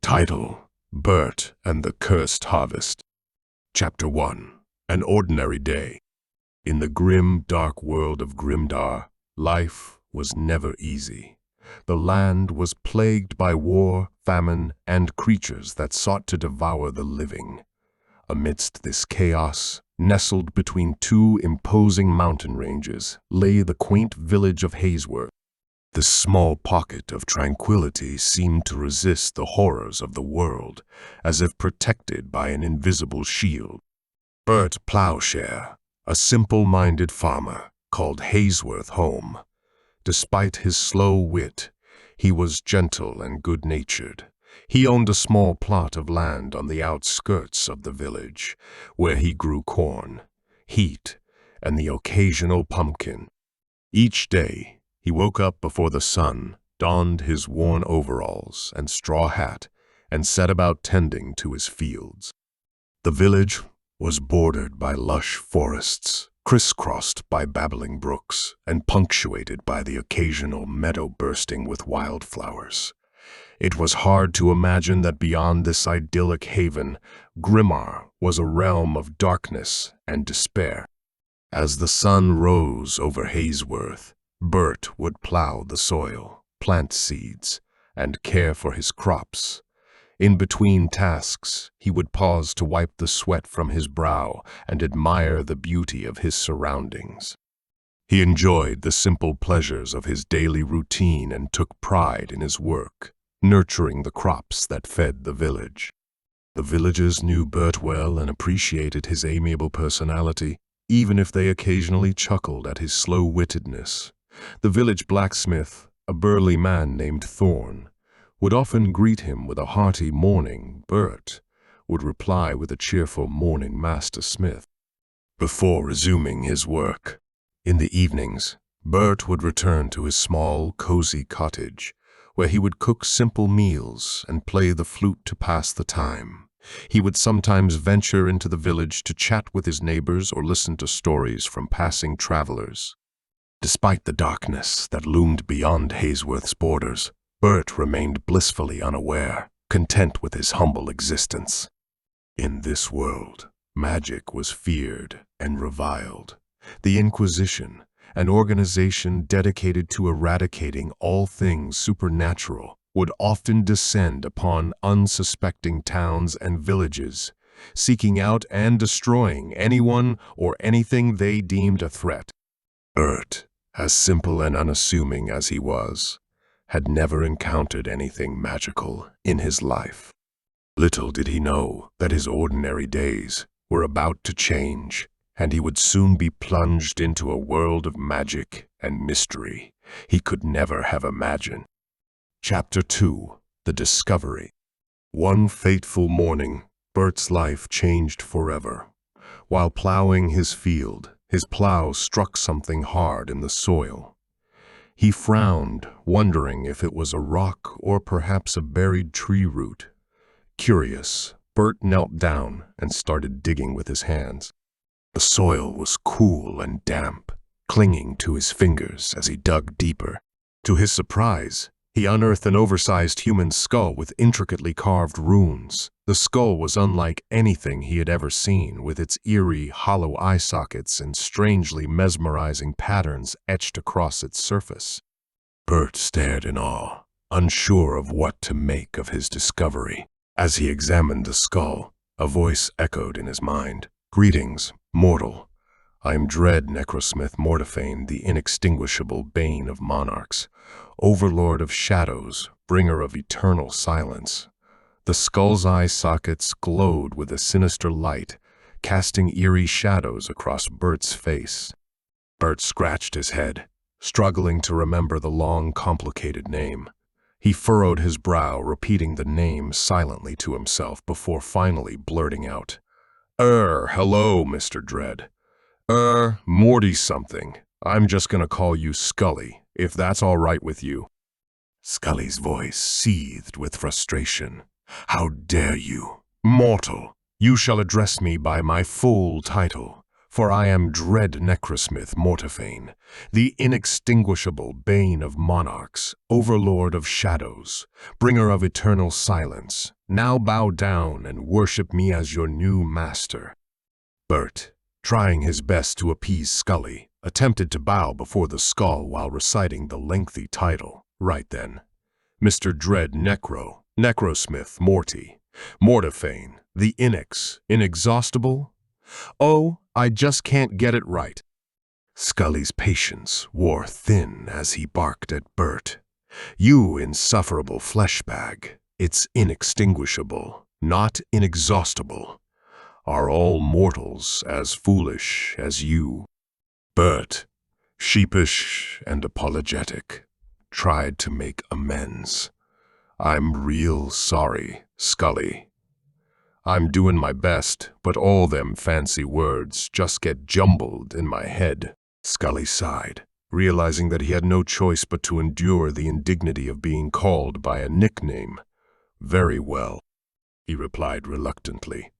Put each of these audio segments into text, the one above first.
Title: Burt and the Cursed Harvest. Chapter 1. An Ordinary Day. In the grim, dark world of Grimmdar, life was never easy. The land was plagued by war, famine, and creatures that sought to devour the living. Amidst this chaos, nestled between two imposing mountain ranges, lay the quaint village of Haysworth. This small pocket of tranquility seemed to resist the horrors of the world, as if protected by an invisible shield. Burt Plowshare, a simple-minded farmer, called Haysworth home. Despite his slow wit, he was gentle and good-natured. He owned a small plot of land on the outskirts of the village, where he grew corn, wheat, and the occasional pumpkin. Each day, he woke up before the sun, donned his worn overalls and straw hat, and set about tending to his fields. The village was bordered by lush forests, crisscrossed by babbling brooks, and punctuated by the occasional meadow bursting with wildflowers. It was hard to imagine that beyond this idyllic haven, Grimmdar was a realm of darkness and despair. As the sun rose over Haysworth, Burt would plow the soil, plant seeds, and care for his crops. In between tasks, he would pause to wipe the sweat from his brow and admire the beauty of his surroundings. He enjoyed the simple pleasures of his daily routine and took pride in his work, nurturing the crops that fed the village. The villagers knew Burt well and appreciated his amiable personality, even if they occasionally chuckled at his slow-wittedness. The village blacksmith, a burly man named Thorn, would often greet him with a hearty morning. Burt would reply with a cheerful morning, Master Smith, before resuming his work. In the evenings, Burt would return to his small, cozy cottage, where he would cook simple meals and play the flute to pass the time. He would sometimes venture into the village to chat with his neighbors or listen to stories from passing travelers. Despite the darkness that loomed beyond Haysworth's borders, Burt remained blissfully unaware, content with his humble existence. In this world, magic was feared and reviled. The Inquisition, an organization dedicated to eradicating all things supernatural, would often descend upon unsuspecting towns and villages, seeking out and destroying anyone or anything they deemed a threat. Burt, as simple and unassuming as he was, had never encountered anything magical in his life. Little did he know that his ordinary days were about to change, and he would soon be plunged into a world of magic and mystery he could never have imagined. Chapter 2. The Discovery. One fateful morning, Burt's life changed forever. While plowing his field, his plow struck something hard in the soil. He frowned, wondering if it was a rock or perhaps a buried tree root. Curious, Burt knelt down and started digging with his hands. The soil was cool and damp, clinging to his fingers as he dug deeper. To his surprise, he unearthed an oversized human skull with intricately carved runes. The skull was unlike anything he had ever seen, with its eerie, hollow eye sockets and strangely mesmerizing patterns etched across its surface. Burt stared in awe, unsure of what to make of his discovery. As he examined the skull, a voice echoed in his mind. "Greetings, mortal. I am Dread Necrosmith Mortiphane, the inextinguishable bane of monarchs, overlord of shadows, bringer of eternal silence." The skull's eye sockets glowed with a sinister light, casting eerie shadows across Burt's face. Burt scratched his head, struggling to remember the long, complicated name. He furrowed his brow, repeating the name silently to himself before finally blurting out, Hello, Mr. Dread. Morty something. I'm just gonna call you Skully, if that's all right with you." Skully's voice seethed with frustration. "How dare you? Mortal, you shall address me by my full title, For I am dread necrosmith Mortiphane, the inextinguishable bane of monarchs, overlord of shadows, bringer of eternal silence. Now bow down and worship me as your new master." Burt, trying his best to appease Skully, attempted to bow before the skull while reciting the lengthy title. "Right then, Mr. Dread Necrosmith Mortiphane, the inexhaustible? Oh, I just can't get it right." Skully's patience wore thin as he barked at Burt. "You insufferable flesh bag, it's inextinguishable, not inexhaustible. Are all mortals as foolish as you?" Burt, sheepish and apologetic, tried to make amends. "I'm real sorry, Skully. I'm doing my best, but all them fancy words just get jumbled in my head." Skully sighed, realizing that he had no choice but to endure the indignity of being called by a nickname. "Very well," he replied reluctantly.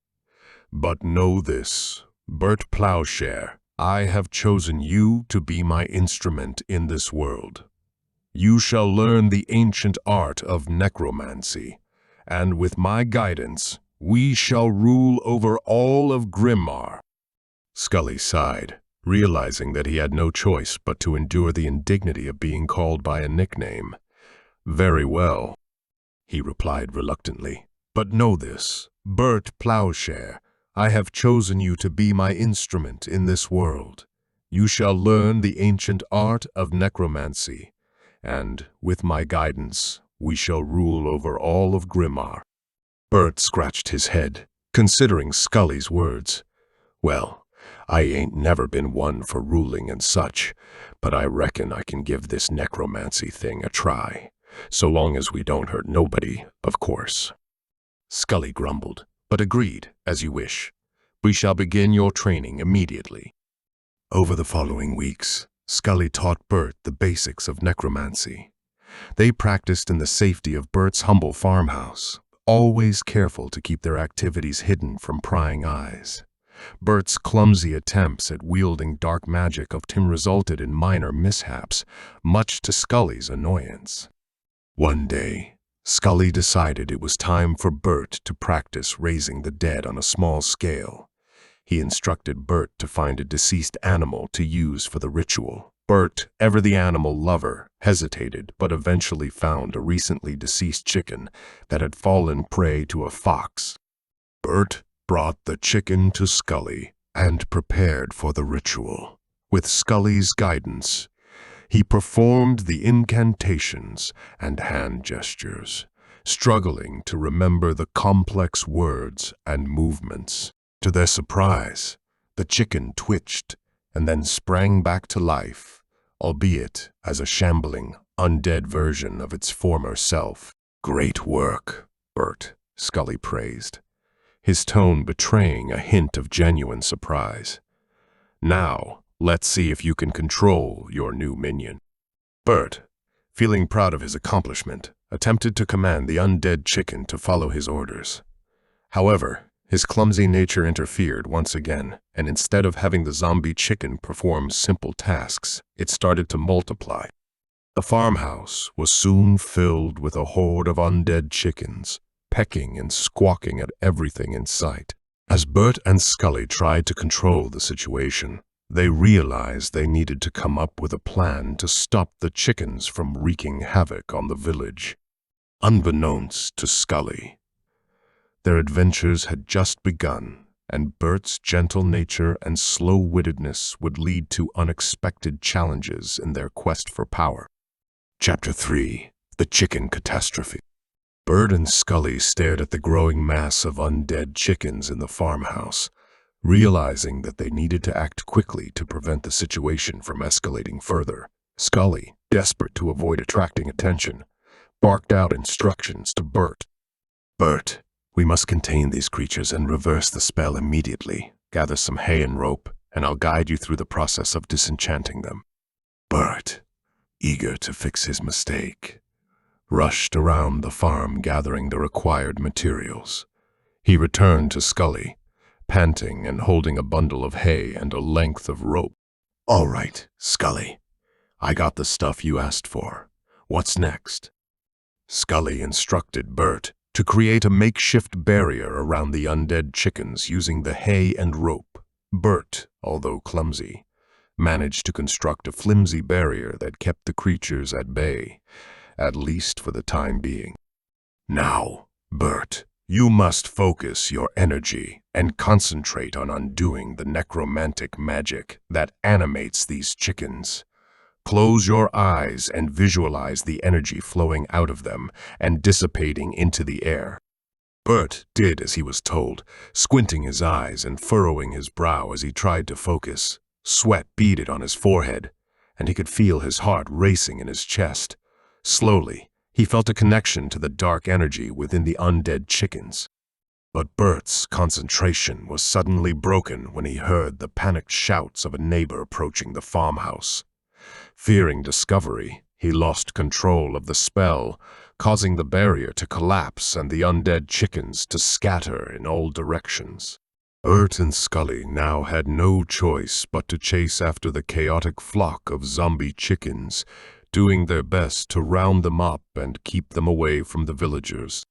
"But know this, Burt Plowshare, I have chosen you to be my instrument in this world. You shall learn the ancient art of necromancy, and with my guidance, we shall rule over all of Grimmdar." Skully sighed, realizing that he had no choice but to endure the indignity of being called by a nickname. "Very well," he replied reluctantly. "But know this, Burt Plowshare, I have chosen you to be my instrument in this world. You shall learn the ancient art of necromancy, and with my guidance, we shall rule over all of Grimmdar." Burt scratched his head, considering Skully's words. "Well, I ain't never been one for ruling and such, but I reckon I can give this necromancy thing a try, so long as we don't hurt nobody, of course." Skully grumbled, but agreed, "As you wish. We shall begin your training immediately." Over the following weeks, Skully taught Burt the basics of necromancy. They practiced in the safety of Burt's humble farmhouse, always careful to keep their activities hidden from prying eyes. Burt's clumsy attempts at wielding dark magic often resulted in minor mishaps, much to Skully's annoyance. One day, Skully decided it was time for Burt to practice raising the dead on a small scale. He instructed Burt to find a deceased animal to use for the ritual. Burt, ever the animal lover, hesitated but eventually found a recently deceased chicken that had fallen prey to a fox. Burt brought the chicken to Skully and prepared for the ritual. With Skully's guidance, he performed the incantations and hand gestures, struggling to remember the complex words and movements. To their surprise, the chicken twitched and then sprang back to life, albeit as a shambling, undead version of its former self. "Great work, Burt," Skully praised, his tone betraying a hint of genuine surprise. "Now, let's see if you can control your new minion." Burt, feeling proud of his accomplishment, attempted to command the undead chicken to follow his orders. However, his clumsy nature interfered once again, and instead of having the zombie chicken perform simple tasks, it started to multiply. The farmhouse was soon filled with a horde of undead chickens, pecking and squawking at everything in sight. As Burt and Skully tried to control the situation, they realized they needed to come up with a plan to stop the chickens from wreaking havoc on the village. Unbeknownst to Skully, their adventures had just begun, and Burt's gentle nature and slow-wittedness would lead to unexpected challenges in their quest for power. Chapter 3: The Chicken Catastrophe. Burt and Skully stared at the growing mass of undead chickens in the farmhouse, realizing that they needed to act quickly to prevent the situation from escalating further. Skully, desperate to avoid attracting attention, barked out instructions to Burt. "Burt, we must contain these creatures and reverse the spell immediately. Gather some hay and rope, and I'll guide you through the process of disenchanting them." Burt, eager to fix his mistake, rushed around the farm gathering the required materials. He returned to Skully, panting and holding a bundle of hay and a length of rope. "All right, Skully. I got the stuff you asked for. What's next?" Skully instructed Burt to create a makeshift barrier around the undead chickens using the hay and rope. Burt, although clumsy, managed to construct a flimsy barrier that kept the creatures at bay, at least for the time being. "Now, Burt, you must focus your energy and concentrate on undoing the necromantic magic that animates these chickens. Close your eyes and visualize the energy flowing out of them and dissipating into the air." Burt did as he was told, squinting his eyes and furrowing his brow as he tried to focus. Sweat beaded on his forehead, and he could feel his heart racing in his chest. Slowly, he felt a connection to the dark energy within the undead chickens. But Burt's concentration was suddenly broken when he heard the panicked shouts of a neighbor approaching the farmhouse. Fearing discovery, he lost control of the spell, causing the barrier to collapse and the undead chickens to scatter in all directions. Burt and Skully now had no choice but to chase after the chaotic flock of zombie chickens, doing their best to round them up and keep them away from the villagers.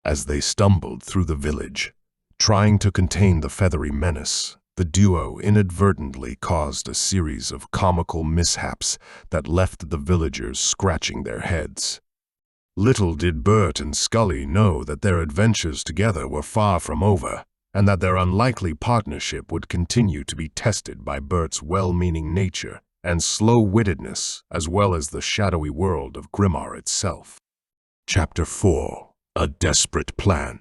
As they stumbled through the village, trying to contain the feathery menace, the duo inadvertently caused a series of comical mishaps that left the villagers scratching their heads. Little did Burt and Skully know that their adventures together were far from over, and that their unlikely partnership would continue to be tested by Burt's well-meaning nature and slow-wittedness, as well as the shadowy world of Grimmdar itself. Chapter 4: A Desperate Plan.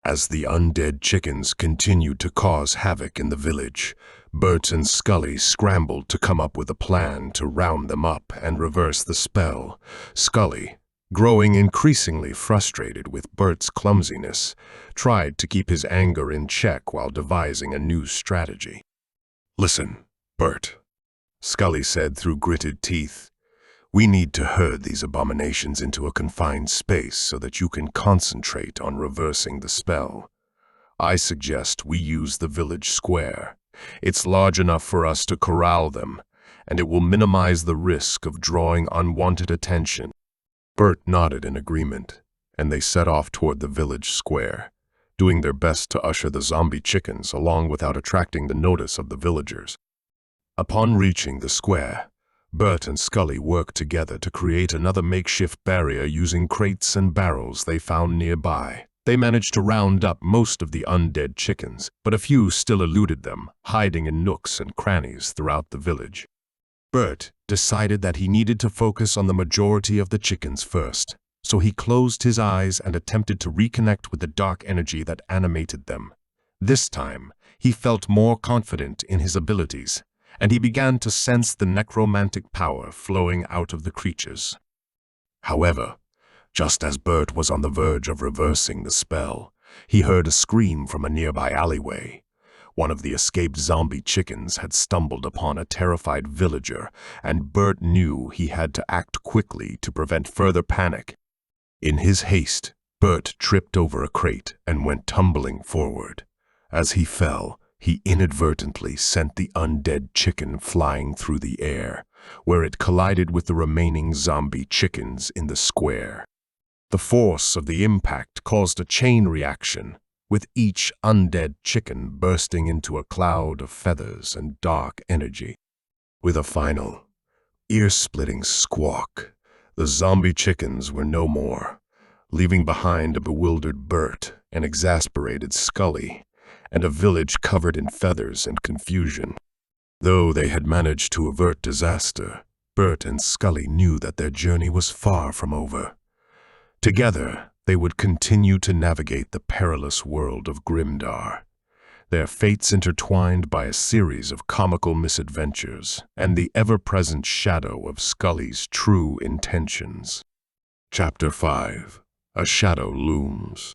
As the undead chickens continued to cause havoc in the village, Burt and Skully scrambled to come up with a plan to round them up and reverse the spell. Skully, growing increasingly frustrated with Burt's clumsiness, tried to keep his anger in check while devising a new strategy. "Listen, Burt," Skully said through gritted teeth. "We need to herd these abominations into a confined space so that you can concentrate on reversing the spell. I suggest we use the village square. It's large enough for us to corral them, and it will minimize the risk of drawing unwanted attention." Burt nodded in agreement, and they set off toward the village square, doing their best to usher the zombie chickens along without attracting the notice of the villagers. Upon reaching the square, Burt and Skully worked together to create another makeshift barrier using crates and barrels they found nearby. They managed to round up most of the undead chickens, but a few still eluded them, hiding in nooks and crannies throughout the village. Burt decided that he needed to focus on the majority of the chickens first, so he closed his eyes and attempted to reconnect with the dark energy that animated them. This time, he felt more confident in his abilities, and he began to sense the necromantic power flowing out of the creatures. However, just as Burt was on the verge of reversing the spell, he heard a scream from a nearby alleyway. One of the escaped zombie chickens had stumbled upon a terrified villager, and Burt knew he had to act quickly to prevent further panic. In his haste, Burt tripped over a crate and went tumbling forward. As he fell, he inadvertently sent the undead chicken flying through the air, where it collided with the remaining zombie chickens in the square. The force of the impact caused a chain reaction, with each undead chicken bursting into a cloud of feathers and dark energy. With a final, ear-splitting squawk, the zombie chickens were no more, leaving behind a bewildered Burt, an exasperated Skully, and a village covered in feathers and confusion. Though they had managed to avert disaster, Burt and Skully knew that their journey was far from over. Together, they would continue to navigate the perilous world of Grimmdar, their fates intertwined by a series of comical misadventures and the ever-present shadow of Skully's true intentions. Chapter 5: A Shadow Looms.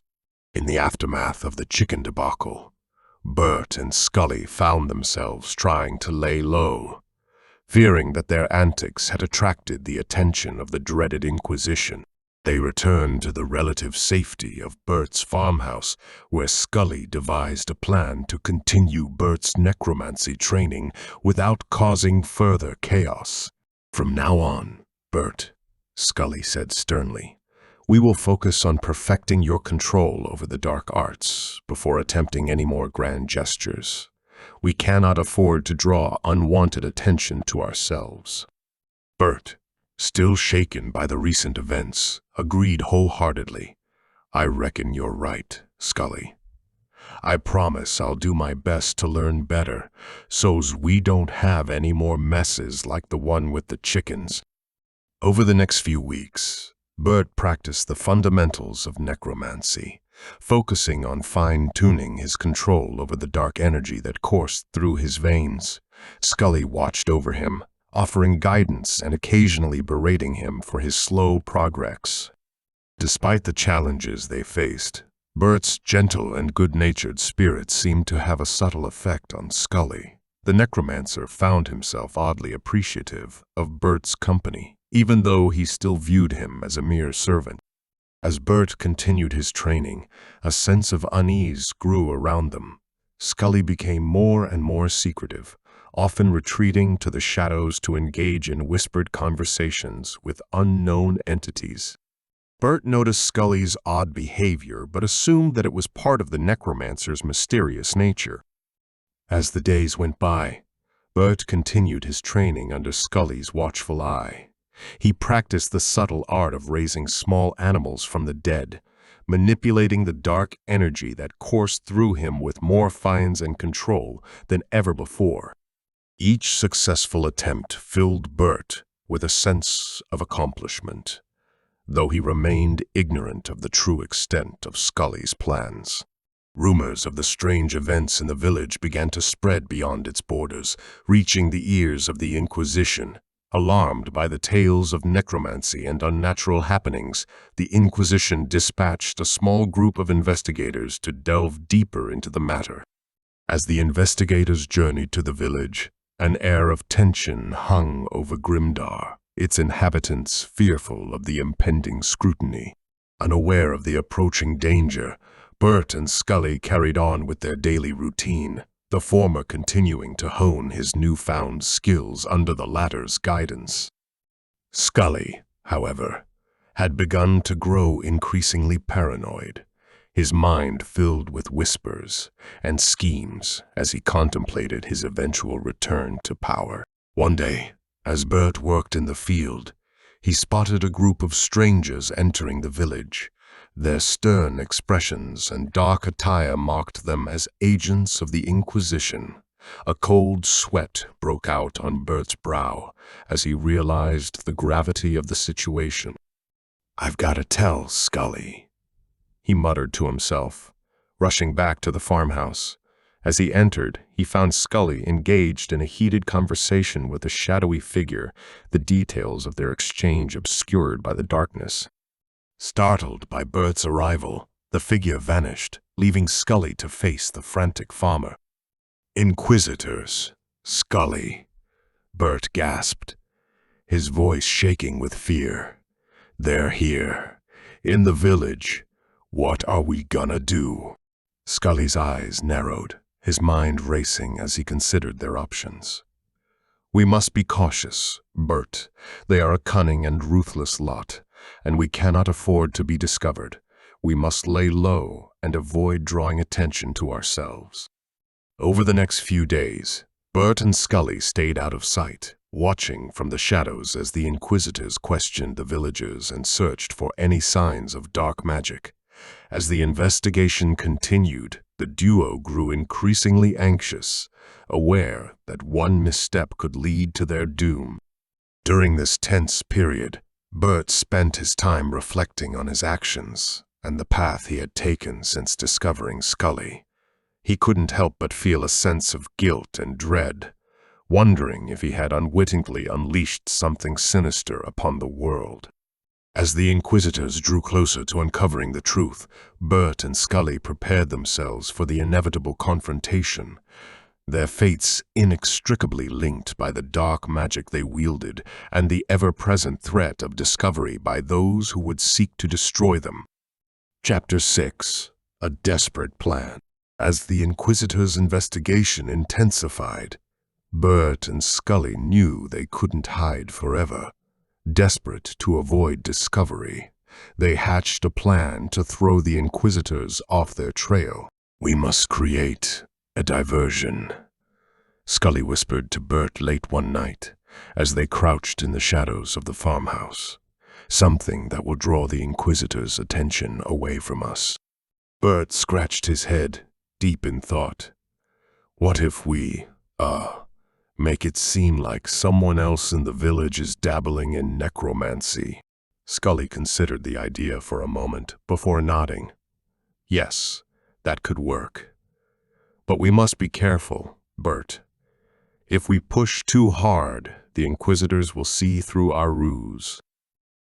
In the aftermath of the chicken debacle, Burt and Skully found themselves trying to lay low, fearing that their antics had attracted the attention of the dreaded Inquisition. They returned to the relative safety of Burt's farmhouse, where Skully devised a plan to continue Burt's necromancy training without causing further chaos. "From now on, Burt," Skully said sternly, "we will focus on perfecting your control over the dark arts before attempting any more grand gestures. We cannot afford to draw unwanted attention to ourselves." Burt, still shaken by the recent events, agreed wholeheartedly. "I reckon you're right, Skully. I promise I'll do my best to learn better, so's we don't have any more messes like the one with the chickens." Over the next few weeks, Burt practiced the fundamentals of necromancy, focusing on fine-tuning his control over the dark energy that coursed through his veins. Skully watched over him, offering guidance and occasionally berating him for his slow progress. Despite the challenges they faced, Burt's gentle and good-natured spirit seemed to have a subtle effect on Skully. The necromancer found himself oddly appreciative of Burt's company, even though he still viewed him as a mere servant. As Burt continued his training, a sense of unease grew around them. Skully became more and more secretive, often retreating to the shadows to engage in whispered conversations with unknown entities. Burt noticed Skully's odd behavior, but assumed that it was part of the necromancer's mysterious nature. As the days went by, Burt continued his training under Skully's watchful eye. He practiced the subtle art of raising small animals from the dead, manipulating the dark energy that coursed through him with more fines and control than ever before. Each successful attempt filled Burt with a sense of accomplishment, though he remained ignorant of the true extent of Skully's plans. Rumors of the strange events in the village began to spread beyond its borders, reaching the ears of the Inquisition. Alarmed by the tales of necromancy and unnatural happenings, the Inquisition dispatched a small group of investigators to delve deeper into the matter. As the investigators journeyed to the village, an air of tension hung over Grimmdar, its inhabitants fearful of the impending scrutiny. Unaware of the approaching danger, Burt and Skully carried on with their daily routine, the former continuing to hone his newfound skills under the latter's guidance. Skully, however, had begun to grow increasingly paranoid, his mind filled with whispers and schemes as he contemplated his eventual return to power. One day, as Burt worked in the field, he spotted a group of strangers entering the village. Their stern expressions and dark attire marked them as agents of the Inquisition. A cold sweat broke out on Burt's brow as he realized the gravity of the situation. "I've got to tell Skully," he muttered to himself, rushing back to the farmhouse. As he entered, he found Skully engaged in a heated conversation with a shadowy figure, the details of their exchange obscured by the darkness. Startled by Burt's arrival, the figure vanished, leaving Skully to face the frantic farmer. "Inquisitors, Skully," Burt gasped, his voice shaking with fear. "They're here, in the village. What are we gonna do?" Skully's eyes narrowed, his mind racing as he considered their options. "We must be cautious, Burt. They are a cunning and ruthless lot, and we cannot afford to be discovered. We must lay low and avoid drawing attention to ourselves." Over the next few days, Burt and Skully stayed out of sight, watching from the shadows as the Inquisitors questioned the villagers and searched for any signs of dark magic. As the investigation continued, the duo grew increasingly anxious, aware that one misstep could lead to their doom. During this tense period, Burt spent his time reflecting on his actions and the path he had taken since discovering Skully. He couldn't help but feel a sense of guilt and dread, wondering if he had unwittingly unleashed something sinister upon the world. As the Inquisitors drew closer to uncovering the truth, Burt and Skully prepared themselves for the inevitable confrontation. their fates inextricably linked by the dark magic they wielded and the ever-present threat of discovery by those who would seek to destroy them. Chapter 6. A Desperate Plan. As the Inquisitor's investigation intensified, Burt and Skully knew they couldn't hide forever. Desperate to avoid discovery, they hatched a plan to throw the Inquisitors off their trail. "We must create a diversion," Skully whispered to Burt late one night as they crouched in the shadows of the farmhouse. "Something that will draw the Inquisitors' attention away from us." Burt scratched his head, deep in thought. "What if we, make it seem like someone else in the village is dabbling in necromancy?" Skully considered the idea for a moment before nodding. "Yes, that could work. But we must be careful, Burt. If we push too hard, the Inquisitors will see through our ruse."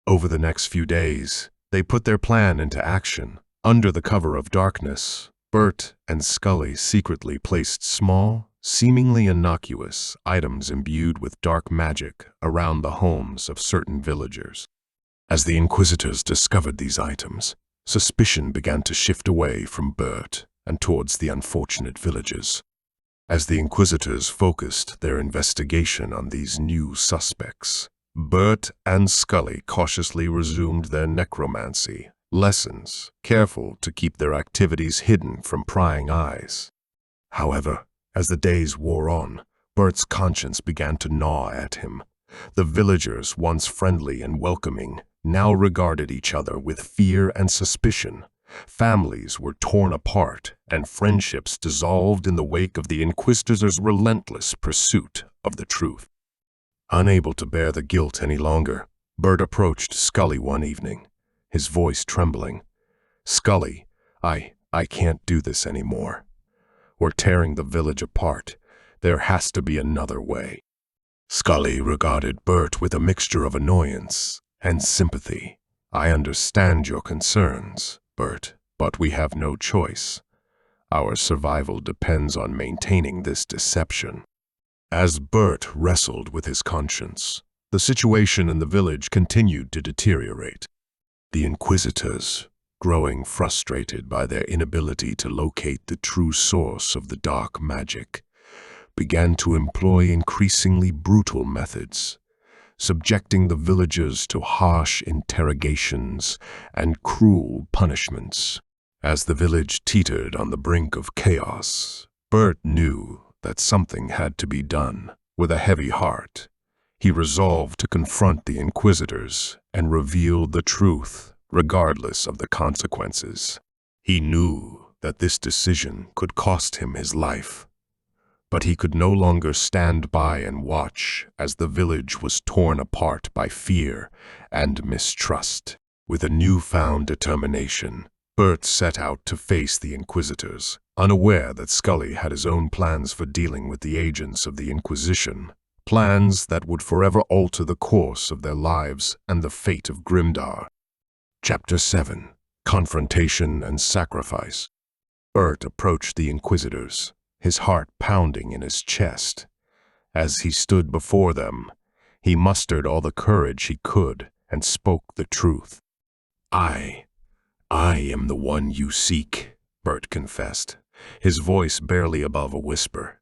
Over the next few days, they put their plan into action. Under the cover of darkness, Burt and Skully secretly placed small, seemingly innocuous items imbued with dark magic around the homes of certain villagers. As the Inquisitors discovered these items, suspicion began to shift away from Burt and towards the unfortunate villagers. As the Inquisitors focused their investigation on these new suspects, Burt and Skully cautiously resumed their necromancy lessons, careful to keep their activities hidden from prying eyes. However, as the days wore on, Burt's conscience began to gnaw at him. The villagers, once friendly and welcoming, now regarded each other with fear and suspicion. Families were torn apart, and friendships dissolved in the wake of the Inquisitors' relentless pursuit of the truth. Unable to bear the guilt any longer, Burt approached Skully one evening, his voice trembling. "Skully, I can't do this anymore. We're tearing the village apart. There has to be another way." Skully regarded Burt with a mixture of annoyance and sympathy. "I understand your concerns, Burt, but we have no choice. Our survival depends on maintaining this deception." As Burt wrestled with his conscience, the situation in the village continued to deteriorate. The Inquisitors, growing frustrated by their inability to locate the true source of the dark magic, began to employ increasingly brutal methods, subjecting the villagers to harsh interrogations and cruel punishments. As the village teetered on the brink of chaos, Burt knew that something had to be done. With a heavy heart, he resolved to confront the Inquisitors and reveal the truth, regardless of the consequences. He knew that this decision could cost him his life, but he could no longer stand by and watch as the village was torn apart by fear and mistrust. With a newfound determination, Burt set out to face the Inquisitors, unaware that Skully had his own plans for dealing with the agents of the Inquisition, plans that would forever alter the course of their lives and the fate of Grimmdar. Chapter 7. Confrontation and Sacrifice. Burt approached the Inquisitors, his heart pounding in his chest. As he stood before them, he mustered all the courage he could and spoke the truth. I am the one you seek," Burt confessed, his voice barely above a whisper.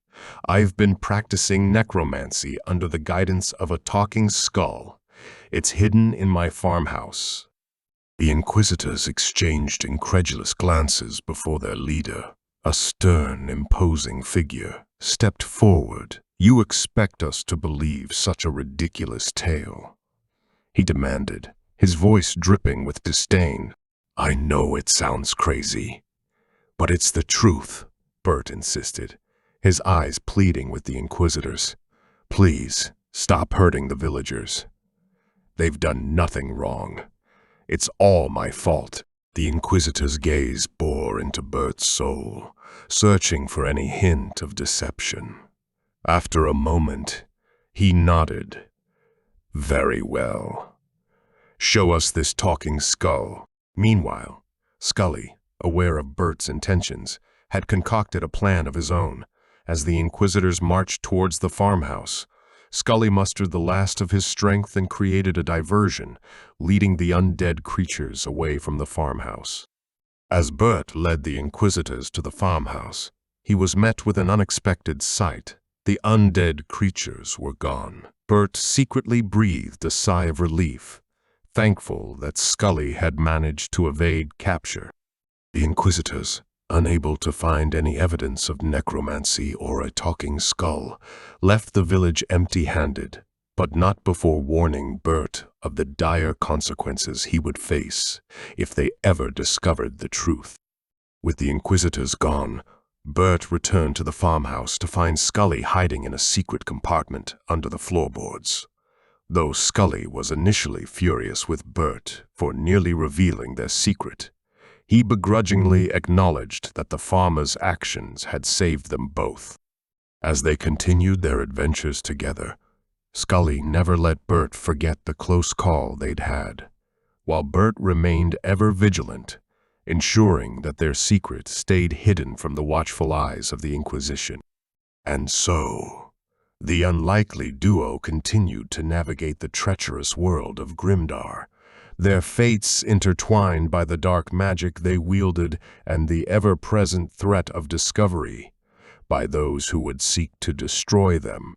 "I've been practicing necromancy under the guidance of a talking skull. It's hidden in my farmhouse." The Inquisitors exchanged incredulous glances before their leader, a stern, imposing figure, stepped forward. "You expect us to believe such a ridiculous tale?" he demanded, his voice dripping with disdain. "I know it sounds crazy, but it's the truth," Burt insisted, his eyes pleading with the Inquisitors. "Please, stop hurting the villagers. They've done nothing wrong. It's all my fault." The Inquisitor's gaze bore into Burt's soul, searching for any hint of deception. After a moment, he nodded. "Very well. Show us this talking skull." Meanwhile, Skully, aware of Burt's intentions, had concocted a plan of his own. As the Inquisitors marched towards the farmhouse, Skully mustered the last of his strength and created a diversion, leading the undead creatures away from the farmhouse. As Burt led the Inquisitors to the farmhouse, he was met with an unexpected sight. The undead creatures were gone. Burt secretly breathed a sigh of relief, thankful that Skully had managed to evade capture. The Inquisitors, unable to find any evidence of necromancy or a talking skull, left the village empty-handed, but not before warning Burt of the dire consequences he would face if they ever discovered the truth. With the Inquisitors gone, Burt returned to the farmhouse to find Skully hiding in a secret compartment under the floorboards. Though Skully was initially furious with Burt for nearly revealing their secret, he begrudgingly acknowledged that the farmer's actions had saved them both. As they continued their adventures together, Skully never let Burt forget the close call they'd had, while Burt remained ever vigilant, ensuring that their secret stayed hidden from the watchful eyes of the Inquisition. And so, the unlikely duo continued to navigate the treacherous world of Grimmdar, their fates intertwined by the dark magic they wielded and the ever-present threat of discovery by those who would seek to destroy them.